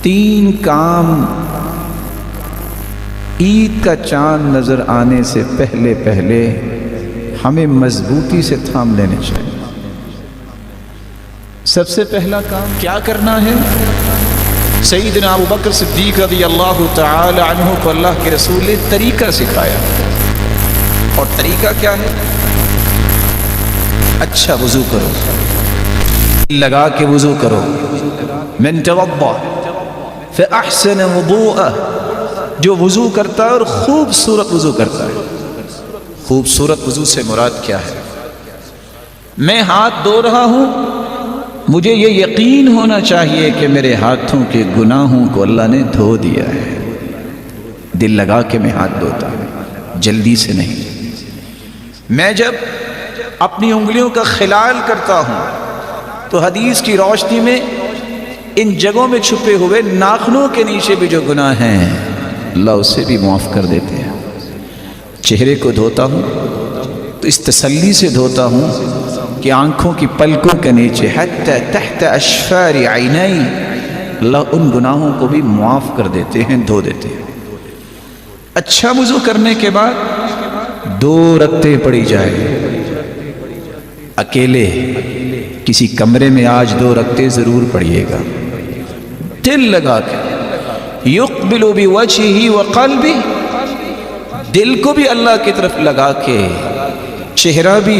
3 کام عید کا چاند نظر آنے سے پہلے پہلے ہمیں مضبوطی سے تھام لینے چاہیے۔ سب سے پہلا کام کیا کرنا ہے؟ سیدنا ابو بکر صدیق رضی اللہ تعالی عنہ کو اللہ کے رسول نے طریقہ سکھایا، اور طریقہ کیا ہے؟ اچھا وضو کرو، لگا کے وضو کرو۔ من توضأ فأحسن وضوءه، جو وضو کرتا ہے اور خوبصورت وضو کرتا ہے۔ خوبصورت وضو سے مراد کیا ہے؟ میں ہاتھ دھو رہا ہوں، مجھے یہ یقین ہونا چاہیے کہ میرے ہاتھوں کے گناہوں کو اللہ نے دھو دیا ہے۔ دل لگا کے میں ہاتھ دھوتا ہوں، جلدی سے نہیں۔ میں جب اپنی انگلیوں کا خلال کرتا ہوں تو حدیث کی روشنی میں ان جگہوں میں چھپے ہوئے ناخنوں کے نیچے بھی جو گناہ ہیں اللہ اسے بھی معاف کر دیتے ہیں۔ چہرے کو دھوتا ہوں تو اس تسلی سے دھوتا ہوں کہ آنکھوں کی پلکوں کے نیچے حتی تحت اشفار عینی اللہ ان گناہوں کو بھی معاف کر دیتے ہیں، دھو دیتے ہیں۔ اچھا وضو کرنے کے بعد 2 رکعتیں پڑھی جائے، اکیلے کسی کمرے میں آج 2 رکعتیں ضرور پڑھیے گا، دل لگا کے۔ یقبل بوجہہ وقلبہ، دل کو بھی اللہ کی طرف لگا کے، چہرہ بھی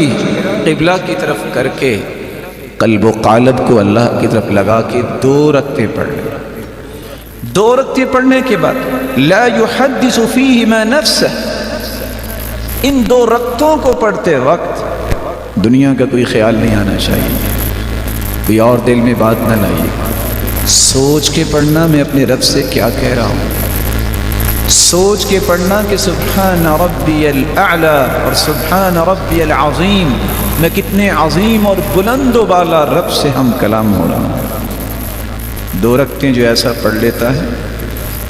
قبلہ کی طرف کر کے، قلب و قالب کو اللہ کی طرف لگا کے 2 رکعتیں پڑھ لیں۔ 2 رکعتیں پڑھنے کے بعد لا یحدث فیہما نفسہ، ان 2 رکعتوں کو پڑھتے وقت دنیا کا کوئی خیال نہیں آنا چاہیے، کوئی اور دل میں بات نہ لائیے، سوچ کے پڑھنا میں اپنے رب سے کیا کہہ رہا ہوں، سوچ کے پڑھنا کہ سبحان ربی الاعلی اور سبحان ربی العظیم، میں کتنے عظیم اور بلند و بالا رب سے ہم کلام ہو رہا ہوں۔ 2 رکعتیں جو ایسا پڑھ لیتا ہے،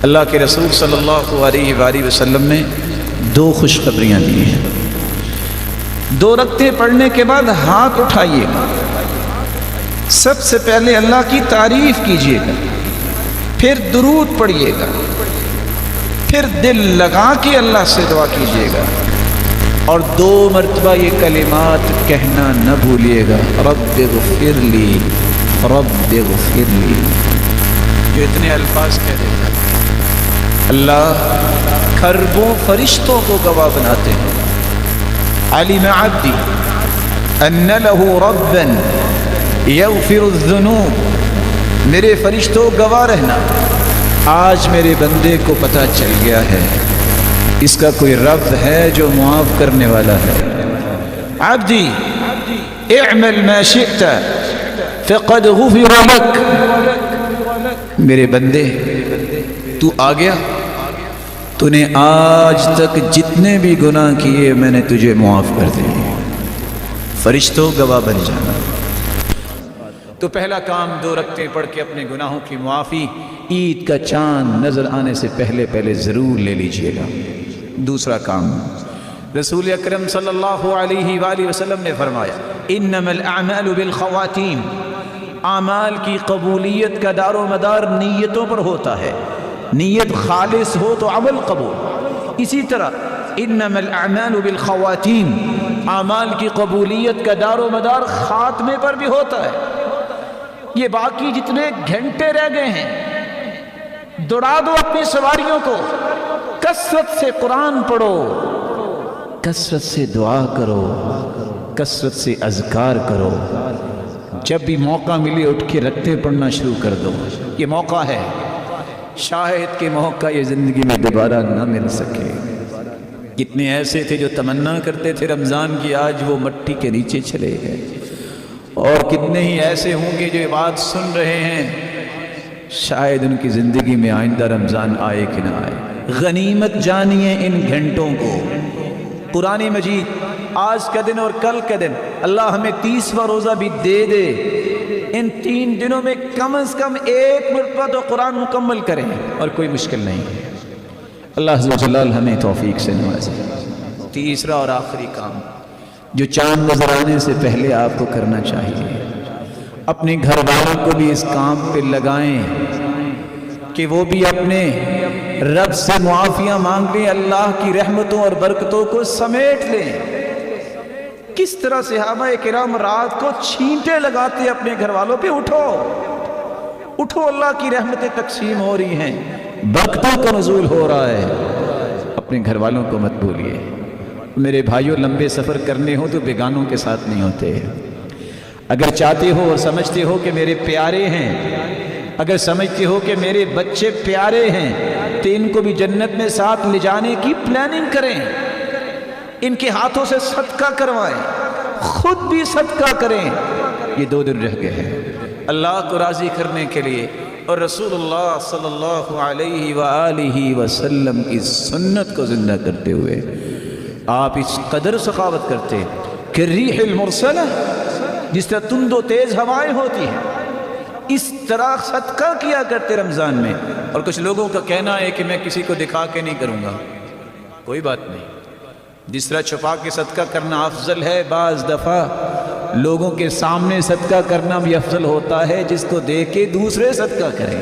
اللہ کے رسول صلی اللہ علیہ وآلہ وسلم نے 2 خوشخبریاں دی ہیں۔ 2 رکعتیں پڑھنے کے بعد ہاتھ اٹھائیے گا، سب سے پہلے اللہ کی تعریف کیجیے گا، پھر درود پڑھیے گا، پھر دل لگا کے اللہ سے دعا کیجیے گا، اور 2 مرتبہ یہ کلمات کہنا نہ بھولیے گا، رب اغفر لی، رب اغفر لی۔ جو اتنے الفاظ کہہ دیتا ہے اللہ کھربوں فرشتوں کو گواہ بناتے ہیں، علم عبدی ان له ربا یغفر الذنوب، میرے فرشتوں گواہ رہنا، آج میرے بندے کو پتہ چل گیا ہے اس کا کوئی رب ہے جو معاف کرنے والا ہے۔ عبدی اعمل ما شئت فقد غفر لک، میرے بندے تو آ گیا، تو نے آج تک جتنے بھی گناہ کیے میں نے تجھے معاف کر دیے۔ فرشتوں گواہ بن جانا۔ تو پہلا کام 2 رکعتیں پڑھ کے اپنے گناہوں کی معافی عید کا چاند نظر آنے سے پہلے پہلے ضرور لے لیجئے گا۔ دوسرا کام، رسول اکرم صلی اللہ علیہ وآلہ وسلم نے فرمایا انما الاعمال بالخواتیم، اعمال کی قبولیت کا دار و مدار نیتوں پر ہوتا ہے، نیت خالص ہو تو عمل قبول۔ اسی طرح انما الاعمال بالخواتیم، اعمال کی قبولیت کا دار و مدار خاتمے پر بھی ہوتا ہے۔ یہ باقی جتنے گھنٹے رہ گئے ہیں دوڑا دو اپنی سواریوں کو، کثرت سے قرآن پڑھو، کثرت سے دعا کرو، کثرت سے اذکار کرو، جب بھی موقع ملے اٹھ کے رکعتیں پڑھنا شروع کر دو۔ یہ موقع ہے، شاہد کے موقع یہ زندگی میں دوبارہ نہ مل سکے۔ کتنے ایسے تھے جو تمنا کرتے تھے رمضان کی، آج وہ مٹی کے نیچے چلے گئے، اور کتنے ہی ایسے ہوں گے جو یہ بات سن رہے ہیں شاید ان کی زندگی میں آئندہ رمضان آئے کہ نہ آئے۔ غنیمت جانیے ان گھنٹوں کو۔ قرآن مجید آج کا دن اور کل کا دن، اللہ ہمیں 30واں روزہ بھی دے دے، ان 3 دنوں میں کم از کم 1 مرتبہ تو قرآن مکمل کریں، اور کوئی مشکل نہیں ہے۔ اللہ عز و جلال ہمیں توفیق سے نوازے۔ تیسرا اور آخری کام جو چاند نظر آنے سے پہلے آپ کو کرنا چاہیے، اپنے گھر والوں کو بھی اس کام پہ لگائیں کہ وہ بھی اپنے رب سے معافیاں مانگ لیں، اللہ کی رحمتوں اور برکتوں کو سمیٹ لیں۔ کس طرح صحابہ کرام رات کو چھینٹے لگاتے اپنے گھر والوں پہ، اٹھو اٹھو، اللہ کی رحمتیں تقسیم ہو رہی ہیں، برکتوں کا نزول ہو رہا ہے، اپنے گھر والوں کو مت بھولیے۔ میرے بھائیوں، لمبے سفر کرنے ہو تو بیگانوں کے ساتھ نہیں ہوتے۔ اگر چاہتے ہو اور سمجھتے ہو کہ میرے پیارے ہیں، اگر سمجھتے ہو کہ میرے بچے پیارے ہیں، تو ان کو بھی جنت میں ساتھ لے جانے کی پلاننگ کریں، ان کے ہاتھوں سے صدقہ کروائیں، خود بھی صدقہ کریں۔ یہ 2 دن رہ گئے ہیں اللہ کو راضی کرنے کے لیے، اور رسول اللہ صلی اللہ علیہ وآلہ وسلم کی سنت کو زندہ کرتے ہوئے آپ اس قدر سخاوت کرتے کہ ریح المرسلہ، جس طرح تند و تیز ہوائیں ہوتی ہیں، اس طرح صدقہ کیا کرتے رمضان میں۔ اور کچھ لوگوں کا کہنا ہے کہ میں کسی کو دکھا کے نہیں کروں گا، کوئی بات نہیں، جس طرح چھپا کے صدقہ کرنا افضل ہے، بعض دفعہ لوگوں کے سامنے صدقہ کرنا بھی افضل ہوتا ہے، جس کو دیکھ کے دوسرے صدقہ کریں۔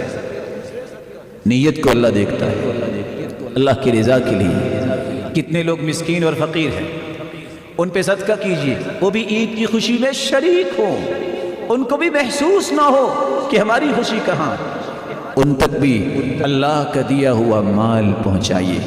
نیت کو اللہ دیکھتا ہے، اللہ کی رضا کے لیے۔ کتنے لوگ مسکین اور فقیر ہیں، ان پہ صدقہ کیجئے، وہ بھی عید کی خوشی میں شریک ہوں، ان کو بھی محسوس نہ ہو کہ ہماری خوشی کہاں، ان تک بھی اللہ کا دیا ہوا مال پہنچائیے۔